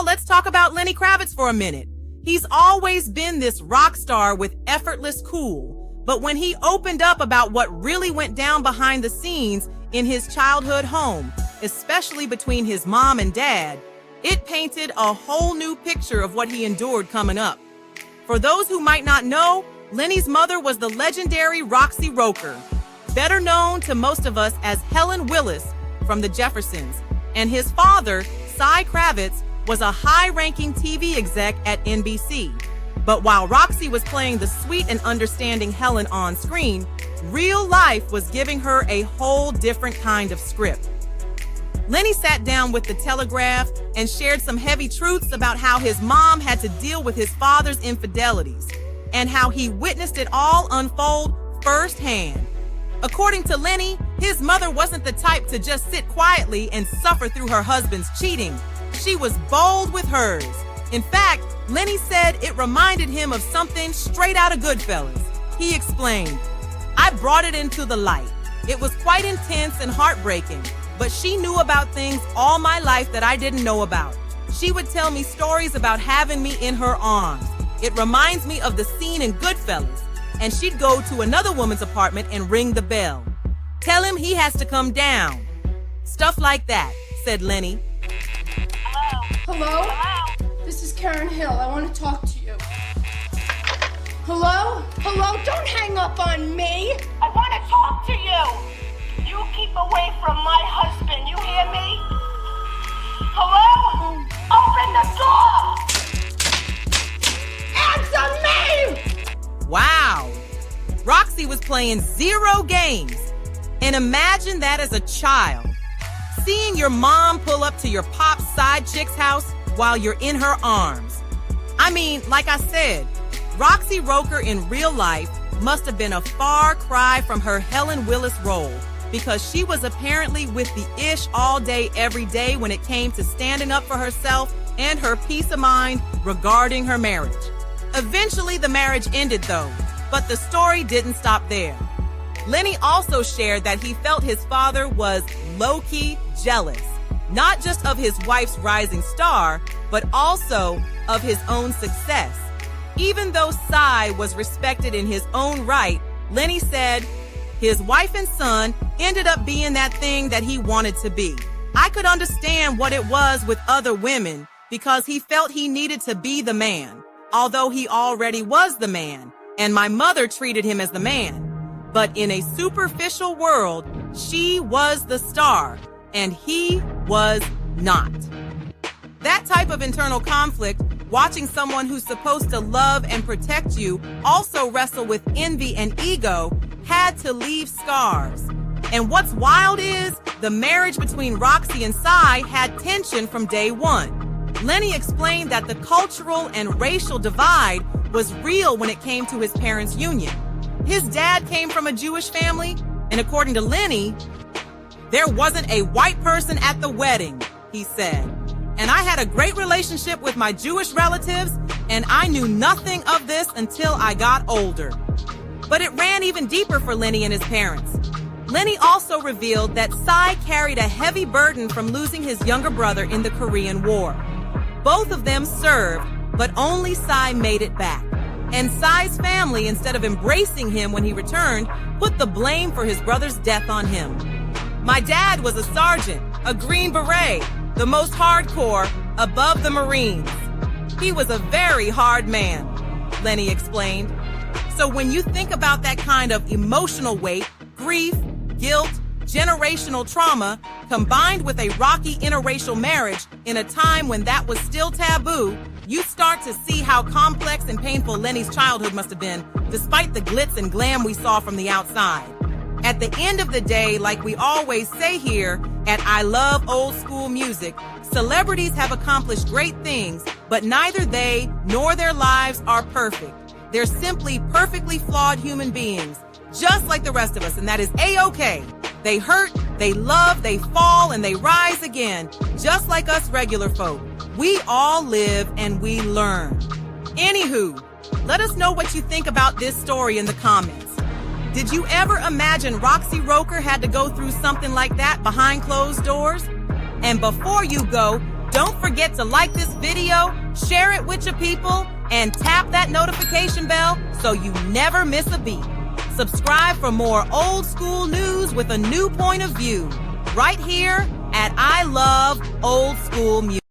let's talk about Lenny Kravitz for a minute. He's always been this rock star with effortless cool, but when he opened up about what really went down behind the scenes in his childhood home, especially between his mom and dad, it painted a whole new picture of what he endured coming up. For those who might not know, Lenny's mother was the legendary Roxie Roker, better known to most of us as Helen Willis from the Jeffersons, and his father, Cy Kravitz, was a high-ranking TV exec at NBC. But while Roxy was playing the sweet and understanding Helen on screen, real life was giving her a whole different kind of script. Lenny sat down with The Telegraph and shared some heavy truths about how his mom had to deal with his father's infidelities and how he witnessed it all unfold firsthand. According to Lenny, his mother wasn't the type to just sit quietly and suffer through her husband's cheating. She was bold with hers. In fact, Lenny said it reminded him of something straight out of Goodfellas. He explained, "I brought it into the light. It was quite intense and heartbreaking, but she knew about things all my life that I didn't know about. She would tell me stories about having me in her arms. It reminds me of the scene in Goodfellas. And she'd go to another woman's apartment and ring the bell. Tell him he has to come down. Stuff like that," said Lenny. Hello? Hello? This is Karen Hill. I want to talk to you. Hello? Hello? Don't hang up on me. I want to talk to you. You keep away from my husband. You hear me? Hello? Open the door. Answer me! Wow. Roxy was playing 0 games. And imagine that as a child. Seeing your mom pull up to your pop's side chick's house while you're in her arms. I mean, like I said, Roxie Roker in real life must have been a far cry from her Helen Willis role, because she was apparently with the ish all day, every day when it came to standing up for herself and her peace of mind regarding her marriage. Eventually, the marriage ended though, but the story didn't stop there. Lenny also shared that he felt his father was low-key jealous, not just of his wife's rising star, but also of his own success. Even though Cy was respected in his own right, Lenny said his wife and son ended up being that thing that he wanted to be. "I could understand what it was with other women because he felt he needed to be the man, although he already was the man, and my mother treated him as the man. But in a superficial world, she was the star, and he was not." That type of internal conflict, watching someone who's supposed to love and protect you also wrestle with envy and ego, had to leave scars. And what's wild is, the marriage between Roxy and Cy had tension from day one. Lenny explained that the cultural and racial divide was real when it came to his parents' union. His dad came from a Jewish family, and according to Lenny, there wasn't a white person at the wedding, he said. "And I had a great relationship with my Jewish relatives, and I knew nothing of this until I got older." But it ran even deeper for Lenny and his parents. Lenny also revealed that Cy carried a heavy burden from losing his younger brother in the Korean War. Both of them served, but only Cy made it back. And Cy's family, instead of embracing him when he returned, put the blame for his brother's death on him. "My dad was a sergeant, a Green Beret, the most hardcore, above the Marines. He was a very hard man," Lenny explained. So when you think about that kind of emotional weight, grief, guilt, generational trauma, combined with a rocky interracial marriage in a time when that was still taboo, you start to see how complex and painful Lenny's childhood must have been, despite the glitz and glam we saw from the outside. At the end of the day, like we always say here at I Love Old School Music, celebrities have accomplished great things, but neither they nor their lives are perfect. They're simply perfectly flawed human beings, just like the rest of us, and that is a-okay. They hurt, they love, they fall, and they rise again, just like us regular folk. We all live and we learn. Anywho, let us know what you think about this story in the comments. Did you ever imagine Roxie Roker had to go through something like that behind closed doors? And before you go, Don't forget to like this video, share it with your people, and tap that notification bell so you never miss a beat. Subscribe for more old school news with a new point of view, right here at I Love Old School Music.